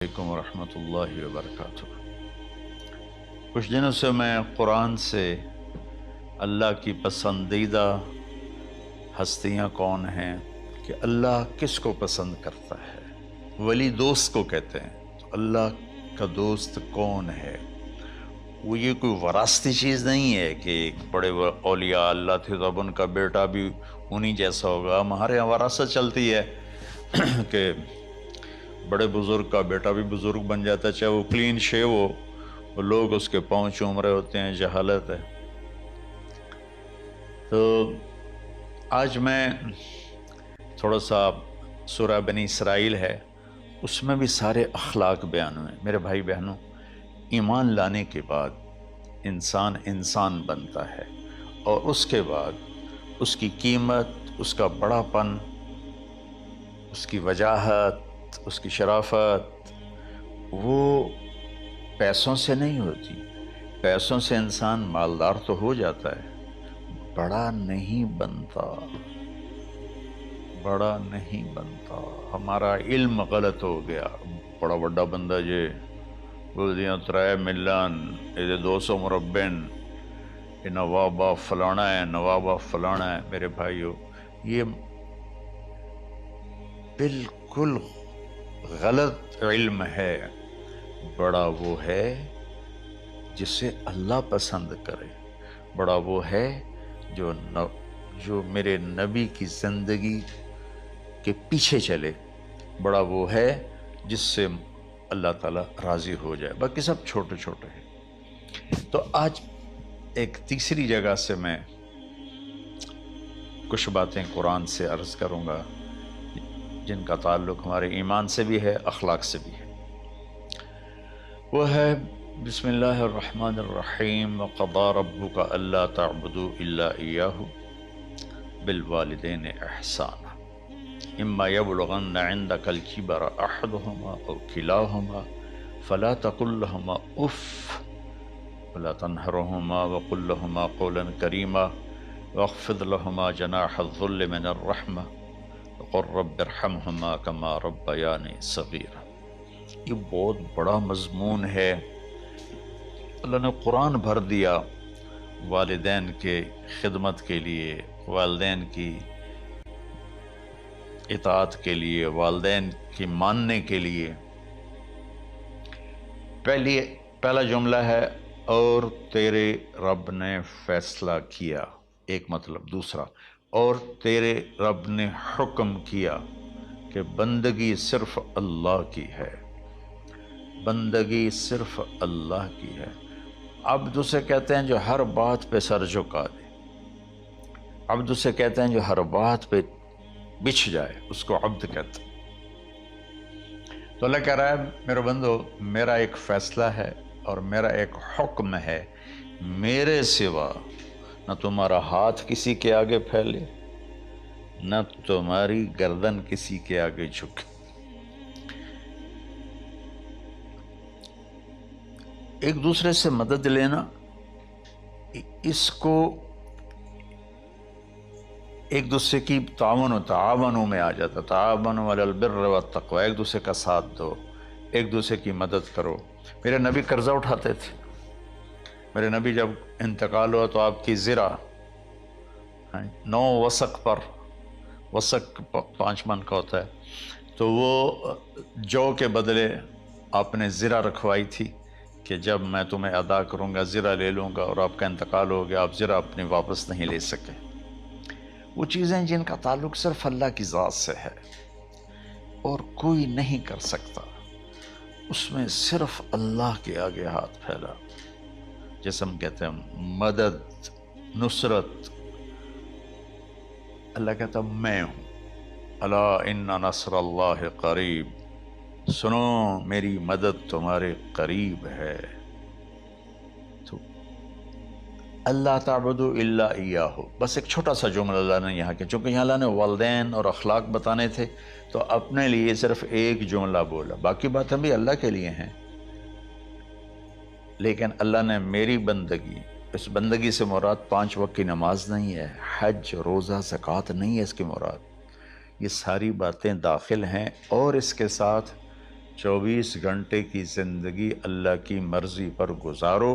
علیکم ورحمۃ اللہ وبرکاتہ۔ کچھ دنوں سے میں قرآن سے اللہ کی پسندیدہ ہستیاں کون ہیں، کہ اللہ کس کو پسند کرتا ہے، ولی دوست کو کہتے ہیں۔ تو اللہ کا دوست کون ہے؟ وہ یہ کوئی وراثتی چیز نہیں ہے کہ ایک بڑے اولیاء اللہ تھے تو اب ان کا بیٹا بھی انہی جیسا ہوگا۔ ہمارے یہاں وراثت چلتی ہے کہ بڑے بزرگ کا بیٹا بھی بزرگ بن جاتا ہے، چاہے وہ کلین شیو ہو، وہ لوگ اس کے پاؤں چوم رہے ہوتے ہیں۔ جہالت ہے۔ تو آج میں تھوڑا سا سورہ بنی اسرائیل ہے، اس میں بھی سارے اخلاق بیان ہوئے۔ میرے بھائی بہنوں، ایمان لانے کے بعد انسان بنتا ہے، اور اس کے بعد اس کی قیمت، اس کا بڑا پن، اس کی وجاہت، اس کی شرافت وہ پیسوں سے نہیں ہوتی۔ پیسوں سے انسان مالدار تو ہو جاتا ہے، بڑا نہیں بنتا، بڑا نہیں بنتا۔ ہمارا علم غلط ہو گیا۔ بڑا بڑا بندہ جے بول دیا 3 ملین 200 مربع، یہ نوابہ فلانا ہے، نوابہ فلانا ہے۔ میرے بھائیو، یہ بالکل غلط علم ہے۔ بڑا وہ ہے جسے اللہ پسند کرے، بڑا وہ ہے جو میرے نبی کی زندگی کے پیچھے چلے، بڑا وہ ہے جس سے اللہ تعالیٰ راضی ہو جائے۔ باقی سب چھوٹے چھوٹے ہیں۔ تو آج ایک تیسری جگہ سے میں کچھ باتیں قرآن سے عرض کروں گا، جن کا تعلق ہمارے ایمان سے بھی ہے، اخلاق سے بھی ہے۔ وہ ہے بسم اللہ الرحمن الرحیم۔ وَقَضَىٰ رَبُّكَ أَلَّا تَعْبُدُوا إِلَّا إِيَّاهُ بِالْوَالِدَيْنِ إِحْسَانًا إِمَّا يَبْلُغَنَّ عِندَكَ الْكِبَرَ أَحَدُهُمَا أَوْ كِلَاهُمَا فَلَا تَقُل لَّهُمَا أُفٍّ وَلَا تَنْهَرْهُمَا وَقُل لَّهُمَا قَوْلًا كَرِيمًا وَاخْفِضْ لَهُمَا جَنَاحَ الذُّلِّ مِنَ الرَّحْمَةِ وَقُل رَّبِّ ارْحَمْهُمَا كَمَا رَبَّيَانِي صَغِيرًا۔ یہ بہت بڑا مضمون ہے۔ اللہ نے قرآن بھر دیا والدین کے خدمت کے لیے، والدین کی اطاعت کے لیے، والدین کی ماننے کے لیے۔ پہلا جملہ ہے اور تیرے رب نے فیصلہ کیا، ایک مطلب۔ دوسرا، اور تیرے رب نے حکم کیا کہ بندگی صرف اللہ کی ہے، بندگی صرف اللہ کی ہے۔ عبد اسے کہتے ہیں جو ہر بات پہ سر جھکا دے، عبد اسے کہتے ہیں جو ہر بات پہ بچھ جائے، اس کو عبد کہتے ہیں۔ تو اللہ کہہ رہا ہے میرے بندو، میرا ایک فیصلہ ہے اور میرا ایک حکم ہے، میرے سوا نہ تمہارا ہاتھ کسی کے آگے پھیلے، نہ تمہاری گردن کسی کے آگے جھکے۔ ایک دوسرے سے مدد لینا، اس کو ایک دوسرے کی تعاونوں میں آ جاتا۔ تعاونوا علی البر والتقوی، ایک دوسرے کا ساتھ دو، ایک دوسرے کی مدد کرو۔ میرے نبی قرضہ اٹھاتے تھے۔ میرے نبی جب انتقال ہوا تو آپ کی زرہ 9 وسق پر، وسق 5 من کا ہوتا ہے، تو وہ جو کے بدلے آپ نے زرہ رکھوائی تھی کہ جب میں تمہیں ادا کروں گا زرہ لے لوں گا، اور آپ کا انتقال ہو گیا، آپ زرہ اپنی واپس نہیں لے سکے۔ وہ چیزیں جن کا تعلق صرف اللہ کی ذات سے ہے اور کوئی نہیں کر سکتا، اس میں صرف اللہ کے آگے ہاتھ پھیلا۔ جیسے ہم کہتے ہیں مدد، نصرت، اللہ کہتا میں ہوں۔ الا ان نصر اللہ قریب، سنو میری مدد تمہارے قریب ہے۔ تو اللہ تعبدوا الا ایاہ، بس ایک چھوٹا سا جملہ اللہ نے یہاں کیا، چونکہ یہاں اللہ نے والدین اور اخلاق بتانے تھے تو اپنے لیے صرف ایک جملہ بولا، باقی باتیں بھی اللہ کے لیے ہیں۔ لیکن اللہ نے میری بندگی، اس بندگی سے مراد 5 وقت کی نماز نہیں ہے، حج، روزہ، زکوٰۃ نہیں ہے اس کی مراد، یہ ساری باتیں داخل ہیں۔ اور اس کے ساتھ 24 گھنٹے کی زندگی اللہ کی مرضی پر گزارو،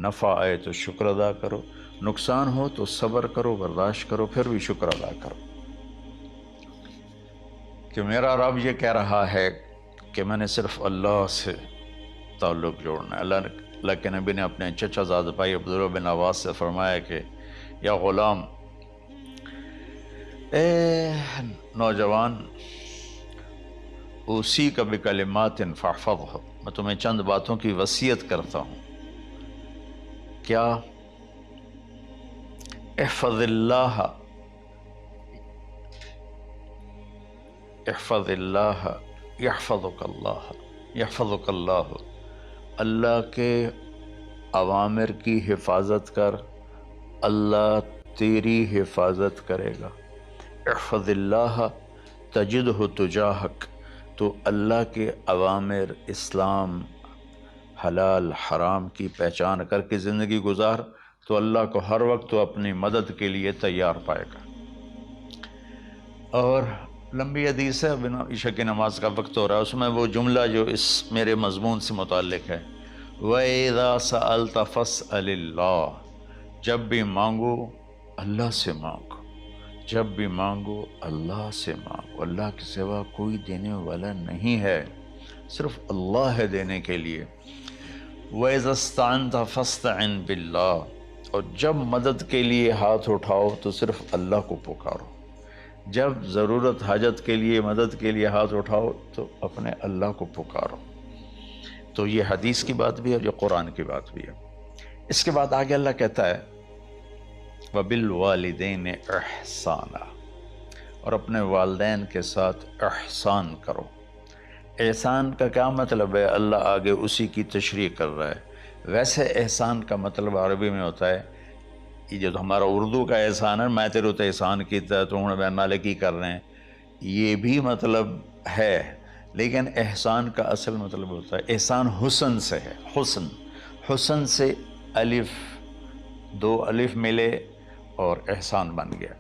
نفع آئے تو شکر ادا کرو، نقصان ہو تو صبر کرو، برداشت کرو، پھر بھی شکر ادا کرو کہ میرا رب یہ کہہ رہا ہے کہ میں نے صرف اللہ سے تعلق جوڑنا ہے۔ اللہ کے نبی نے اپنے چچا زاد بھائی عبداللہ بن عباس سے فرمایا کہ یا غلام، اے نوجوان، اسی کا بکلمات فاحفظہ، میں تمہیں چند باتوں کی وصیت کرتا ہوں۔ کیا؟ احفظ اللہ، احفظ اللہ یحفظک اللہ، یحفظک اللہ، اللہ کے اوامر کی حفاظت کر، اللہ تیری حفاظت کرے گا۔ احفظ اللہ تجدہ تجاہک، تو اللہ کے اوامر، اسلام، حلال حرام کی پہچان کر کے زندگی گزار تو اللہ کو ہر وقت تو اپنی مدد کے لیے تیار پائے گا۔ اور لمبی حدیث ہے، عشاء کی نماز کا وقت ہو رہا ہے، اس میں وہ جملہ جو اس میرے مضمون سے متعلق ہے، وَإِذَا سَأَلْتَ فَاسْأَلِ اللَّهِ، جب بھی مانگو اللہ سے مانگو، جب بھی مانگو اللہ سے مانگو، اللہ کے سوا کوئی دینے والا نہیں ہے، صرف اللہ ہے دینے کے لیے۔ وَإِذَا اسْتَعَنْتَ فَاسْتَعِنْ بِاللَّهِ، اور جب مدد کے لیے ہاتھ اٹھاؤ تو صرف اللہ کو پکارو، جب ضرورت حاجت کے لیے مدد کے لیے ہاتھ اٹھاؤ تو اپنے اللہ کو پکارو۔ تو یہ حدیث کی بات بھی ہے، جو قرآن کی بات بھی ہے۔ اس کے بعد آگے اللہ کہتا ہے وَبِالْوَالِدَيْنِ إِحْسَانًا، اور اپنے والدین کے ساتھ احسان کرو۔ احسان کا کیا مطلب ہے؟ اللہ آگے اسی کی تشریح کر رہا ہے۔ ویسے احسان کا مطلب عربی میں ہوتا ہے، یہ جو ہمارا اردو کا احسان ہے، میں تیرے تو احسان کیتا تو ہوں بین نالے کی کر رہے ہیں، یہ بھی مطلب ہے، لیکن احسان کا اصل مطلب ہوتا ہے، احسان حسن سے ہے، حسن، حسن سے الف، دو الف ملے اور احسان بن گیا۔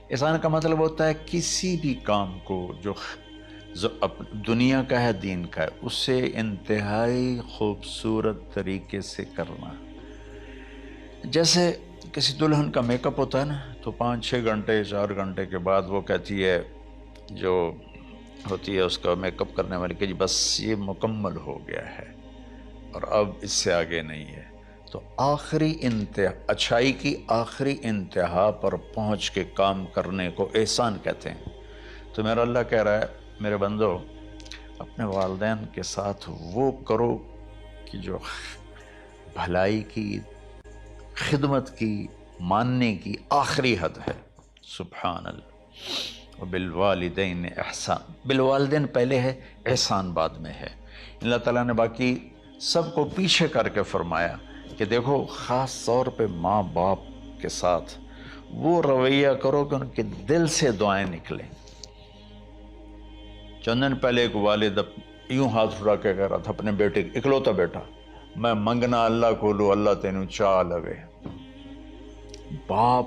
احسان کا مطلب ہوتا ہے کسی بھی کام کو جو دنیا کا ہے، دین کا ہے، اس سے انتہائی خوبصورت طریقے سے کرنا۔ جیسے کسی دلہن کا میک اپ ہوتا ہے نا، تو 5-6 گھنٹے 4 گھنٹے کے بعد وہ کہتی ہے، جو ہوتی ہے اس کا میک اپ کرنے والی، کہ جی بس یہ مکمل ہو گیا ہے اور اب اس سے آگے نہیں ہے۔ تو آخری اچھائی کی آخری انتہا پر پہنچ کے کام کرنے کو احسان کہتے ہیں۔ تو میرا اللہ کہہ رہا ہے، میرے بندو، اپنے والدین کے ساتھ وہ کرو کہ جو بھلائی کی، خدمت کی، ماننے کی آخری حد ہے۔ سبحان اللہ۔ وبالوالدین احسان، بالوالدین پہلے ہے، احسان بعد میں ہے۔ اللہ تعالیٰ نے باقی سب کو پیچھے کر کے فرمایا کہ دیکھو، خاص طور پہ ماں باپ کے ساتھ وہ رویہ کرو کہ ان کے دل سے دعائیں نکلیں۔ چند دن پہلے ایک والد یوں ہاتھ اٹھا کے کہہ رہا تھا اپنے بیٹے، اکلوتا بیٹا، میں منگنا اللہ کو لو، اللہ تینوں چاہ لوے۔ باپ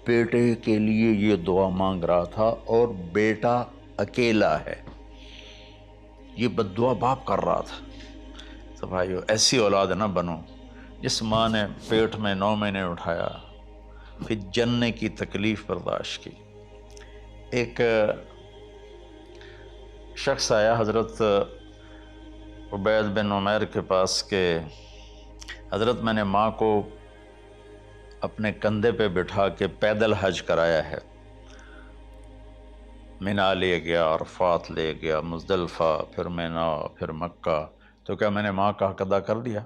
بیٹے کے لیے یہ دعا مانگ رہا تھا، اور بیٹا اکیلا ہے، یہ بد دعا باپ کر رہا تھا۔ تو بھائیو، ایسی اولاد نہ بنو جس ماں نے پیٹ میں 9 مہینے اٹھایا، پھر جننے کی تکلیف برداشت کی۔ ایک شخص آیا حضرت عبید بن عمیر کے پاس کہ حضرت، میں نے ماں کو اپنے کندھے پہ بٹھا کے پیدل حج کرایا ہے، مینا لے گیا، عرفات لے گیا، مزدلفہ، پھر مینا، پھر مکہ، تو کیا میں نے ماں کا حق ادا کر دیا؟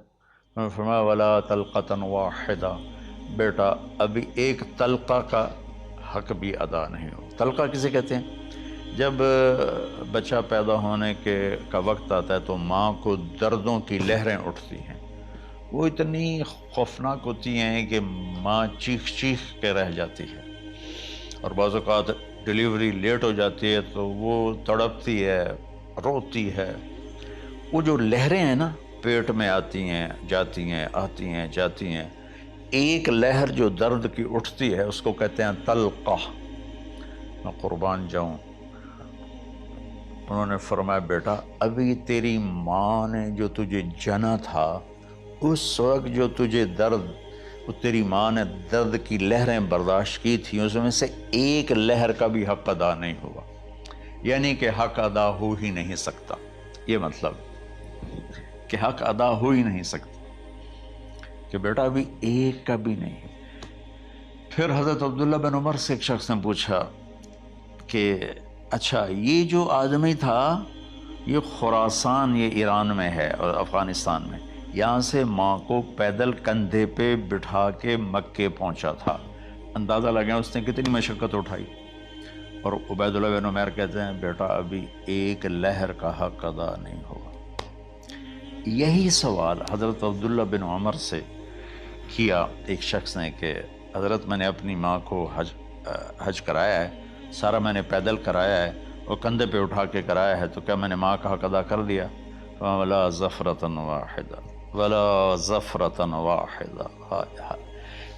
میں نے فرمایا ولا طلقۃ واحدہ، بیٹا ابھی ایک طلقہ کا حق بھی ادا نہیں ہو۔ طلقہ کسے کہتے ہیں؟ جب بچہ پیدا ہونے کا وقت آتا ہے تو ماں کو دردوں کی لہریں اٹھتی ہیں، وہ اتنی خوفناک ہوتی ہیں کہ ماں چیخ چیخ کے رہ جاتی ہے، اور بعض اوقات ڈیلیوری لیٹ ہو جاتی ہے تو وہ تڑپتی ہے، روتی ہے۔ وہ جو لہریں ہیں نا، پیٹ میں آتی ہیں، جاتی ہیں، آتی ہیں، جاتی ہیں، ایک لہر جو درد کی اٹھتی ہے اس کو کہتے ہیں طلقہ۔ میں قربان جاؤں، انہوں نے فرمایا بیٹا ابھی تیری ماں نے جو تجھے جنا تھا اس وقت جو تجھے درد، وہ تیری ماں نے درد کی لہریں برداشت کی تھیں، اس میں سے ایک لہر کا بھی حق ادا نہیں ہوا، یعنی کہ حق ادا ہو ہی نہیں سکتا، یہ مطلب کہ حق ادا ہو ہی نہیں سکتا، کہ بیٹا ابھی ایک کا بھی نہیں۔ پھر حضرت عبداللہ بن عمر سے ایک شخص نے پوچھا کہ اچھا یہ جو آدمی تھا یہ خراسان، یہ ایران میں ہے اور افغانستان میں، یہاں سے ماں کو پیدل کندھے پہ بٹھا کے مکے پہنچا تھا، اندازہ لگا اس نے کتنی مشقت اٹھائی۔ اور عبید اللہ بن عمیر کہتے ہیں بیٹا ابھی ایک لہر کا حق ادا نہیں ہوا۔ یہی سوال حضرت عبداللہ بن عمر سے کیا ایک شخص نے کہ حضرت میں نے اپنی ماں کو حج کرایا ہے، سارا میں نے پیدل کرایا ہے اور کندھے پہ اٹھا کے کرایا ہے، تو کیا میں نے ماں کا حق ادا کر دیا؟ وَلَا زَفْرَةً وَاحِدًا وَلَا زَفْرَةً وَاحِدًا۔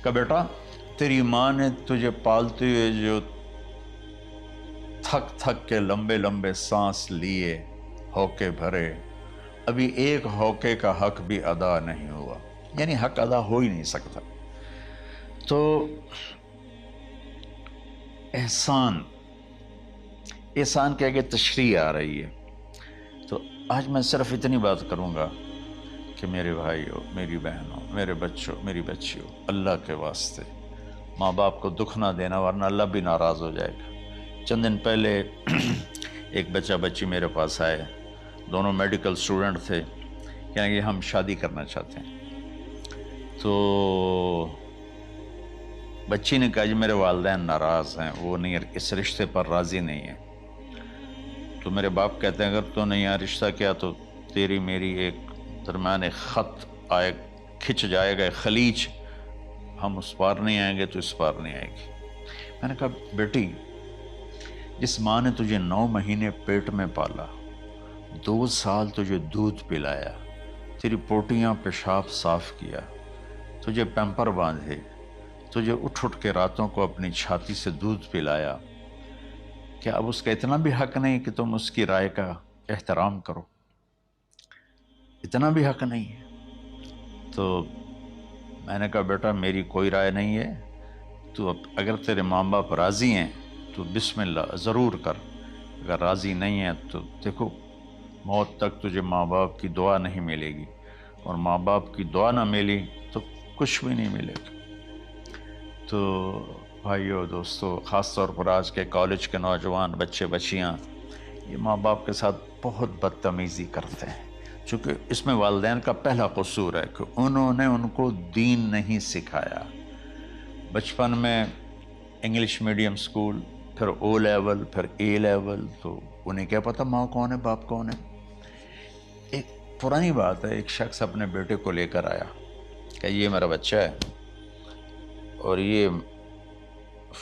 کہ بیٹا تیری ماں نے تجھے پالتے ہوئے جو تھک تھک کے لمبے لمبے سانس لیے، ہوکے بھرے، ابھی ایک ہوکے کا حق بھی ادا نہیں ہوا، یعنی حق ادا ہو ہی نہیں سکتا۔ تو احسان کے آگے تشریح آ رہی ہے۔ تو آج میں صرف اتنی بات کروں گا کہ میرے بھائیوں، میری بہنوں، میرے بچوں، میری بچیوں، اللہ کے واسطے ماں باپ کو دکھ نہ دینا، ورنہ اللہ بھی ناراض ہو جائے گا۔ چند دن پہلے ایک بچہ بچی میرے پاس آئے، دونوں میڈیکل سٹوڈنٹ تھے، کہیں کہ ہم شادی کرنا چاہتے ہیں۔ تو بچی نے کہا جی میرے والدین ناراض ہیں، وہ نہیں، اس رشتے پر راضی نہیں ہیں۔ تو میرے باپ کہتے ہیں اگر تو نے یہاں رشتہ کیا تو تیری میری ایک درمیان ایک خط آئے، کھچ جائے گا، خلیج، ہم اس پار نہیں آئیں گے تو اس پار نہیں آئے گی۔ میں نے کہا بیٹی جس ماں نے تجھے 9 مہینے پیٹ میں پالا، 2 سال تجھے دودھ پلایا، تیری پوٹیاں پیشاب صاف کیا، تجھے پیمپر باندھے، تجھے اٹھ اٹھ کے راتوں کو اپنی چھاتی سے دودھ پلایا، کیا اب اس کا اتنا بھی حق نہیں کہ تم اس کی رائے کا احترام کرو؟ اتنا بھی حق نہیں ہے؟ تو میں نے کہا بیٹا میری کوئی رائے نہیں ہے، تو اگر تیرے ماں باپ راضی ہیں تو بسم اللہ ضرور کر، اگر راضی نہیں ہیں تو دیکھو موت تک تجھے ماں باپ کی دعا نہیں ملے گی، اور ماں باپ کی دعا نہ ملی تو کچھ بھی نہیں ملے گا۔ تو بھائیو دوستو، خاص طور پر آج کے کالج کے نوجوان بچے بچیاں یہ ماں باپ کے ساتھ بہت بدتمیزی کرتے ہیں، چونکہ اس میں والدین کا پہلا قصور ہے کہ انہوں نے ان کو دین نہیں سکھایا۔ بچپن میں انگلش میڈیم سکول، پھر او لیول، پھر اے لیول، تو انہیں کیا پتہ ماں کون ہے باپ کون ہے۔ ایک پرانی بات ہے، ایک شخص اپنے بیٹے کو لے کر آیا کہ یہ میرا بچہ ہے اور یہ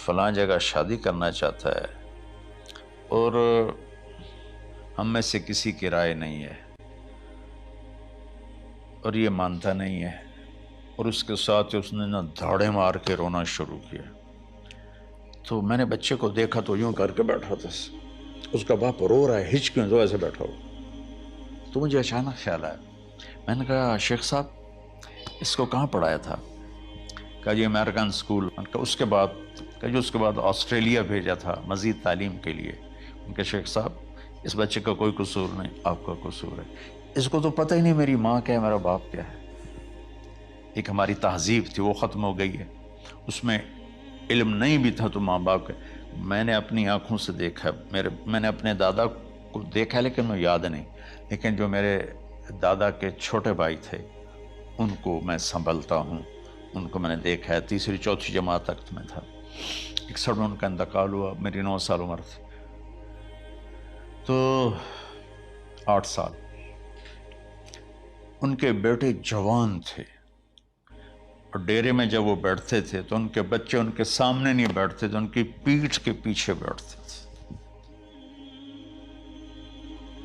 فلاں جگہ شادی کرنا چاہتا ہے اور ہم میں سے کسی کی رائے نہیں ہے اور یہ مانتا نہیں ہے، اور اس کے ساتھ اس نے دھاڑے مار کے رونا شروع کیا۔ تو میں نے بچے کو دیکھا تو یوں کر کے بیٹھا تھا، اس کا باپ رو رہا ہے، ہچ کیوں تو ایسے بیٹھا ہو۔ تو مجھے اچانک خیال آیا، میں نے کہا شیخ صاحب اس کو کہاں پڑھایا تھا؟ کہا جی امریکن اسکول۔ اس کے بعد آسٹریلیا بھیجا تھا مزید تعلیم کے لیے۔ ان کے شیخ صاحب اس بچے کا کوئی قصور نہیں، آپ کا قصور ہے، اس کو تو پتہ ہی نہیں میری ماں کیا ہے، میرا باپ کیا ہے۔ ایک ہماری تہذیب تھی وہ ختم ہو گئی ہے، اس میں علم نہیں بھی تھا تو ماں باپ کا۔ میں نے اپنی آنکھوں سے دیکھا، میں نے اپنے دادا کو دیکھا لیکن میں یاد نہیں، لیکن جو میرے دادا کے چھوٹے بھائی تھے ان کو میں سنبھلتا ہوں، ان کو میں نے دیکھا ہے، 3ری 4تھی جماعت تک میں تھا۔ 61 میں ان کا انتقال ہوا، میری 9 سال عمر تھی، تو 8 سال ان کے بیٹے جوان تھے، اور ڈیرے میں جب وہ بیٹھتے تھے تو ان کے بچے ان کے سامنے نہیں بیٹھتے تھے، ان کی پیٹھ کے پیچھے بیٹھتے تھے۔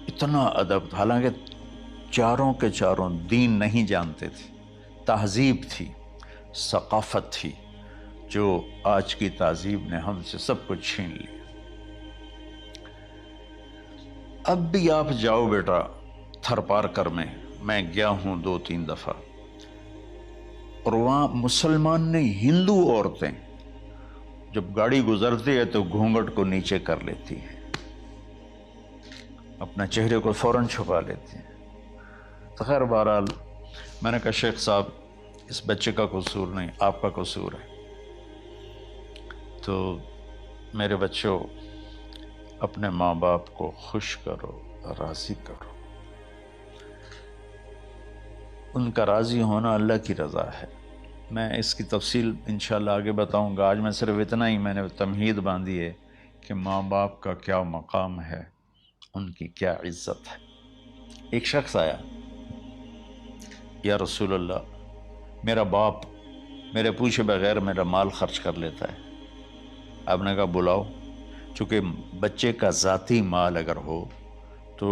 اتنا ادب، حالانکہ چاروں کے چاروں دین نہیں جانتے تھے، تہذیب تھی، ثقافت تھی، جو آج کی تہذیب نے ہم سے سب کچھ چھین لیا۔ اب بھی آپ جاؤ بیٹا تھر پار کر میں گیا ہوں 2-3 دفعہ، اور وہاں مسلمان نہیں ہندو عورتیں جب گاڑی گزرتی ہے تو گھونگھٹ کو نیچے کر لیتی ہیں، اپنا چہرے کو فوراً چھپا لیتی ہیں۔ تو خیر بہرحال میں نے کہا شیخ صاحب اس بچے کا قصور نہیں، آپ کا قصور ہے۔ تو میرے بچوں اپنے ماں باپ کو خوش کرو، راضی کرو، ان کا راضی ہونا اللہ کی رضا ہے۔ میں اس کی تفصیل انشاءاللہ آگے بتاؤں گا، آج میں صرف اتنا ہی میں نے تمہید باندھی ہے کہ ماں باپ کا کیا مقام ہے، ان کی کیا عزت ہے۔ ایک شخص آیا، یا رسول اللہ میرا باپ میرے پوچھے بغیر میرا مال خرچ کر لیتا ہے۔ آپ نے کہا بلاؤ، چونکہ بچے کا ذاتی مال اگر ہو تو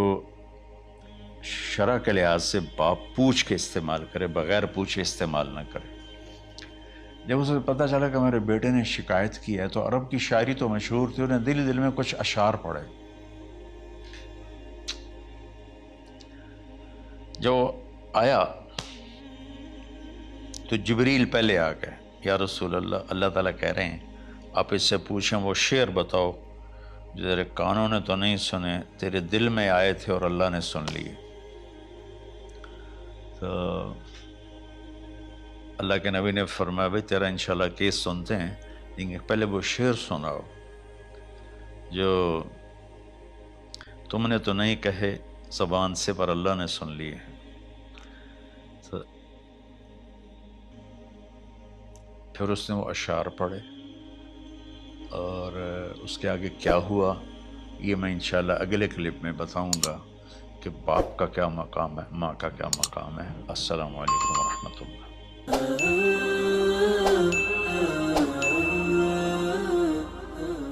شرع کے لحاظ سے باپ پوچھ کے استعمال کرے، بغیر پوچھے استعمال نہ کرے۔ جب اسے پتہ چلا کہ میرے بیٹے نے شکایت کی ہے تو عرب کی شاعری تو مشہور تھی، انہیں دل دل میں کچھ اشعار پڑھے۔ جو آیا تو جبریل پہلے آ گئے، یا رسول اللہ اللہ تعالیٰ کہہ رہے ہیں آپ اس سے پوچھیں وہ شعر بتاؤ جو تیرے کانوں نے تو نہیں سنے، تیرے دل میں آئے تھے اور اللہ نے سن لیے۔ تو اللہ کے نبی نے فرمایا بھائی تیرا انشاءاللہ کیس سنتے ہیں، لیکن پہلے وہ شعر سناؤ جو تم نے تو نہیں کہے زبان سے پر اللہ نے سن لیے ہیں۔ تو پھر اس نے وہ اشعار پڑھے، اور اس کے آگے کیا ہوا یہ میں انشاءاللہ اگلے کلپ میں بتاؤں گا کہ باپ کا کیا مقام ہے، ماں کا کیا مقام ہے۔ السلام علیکم ورحمۃ اللہ۔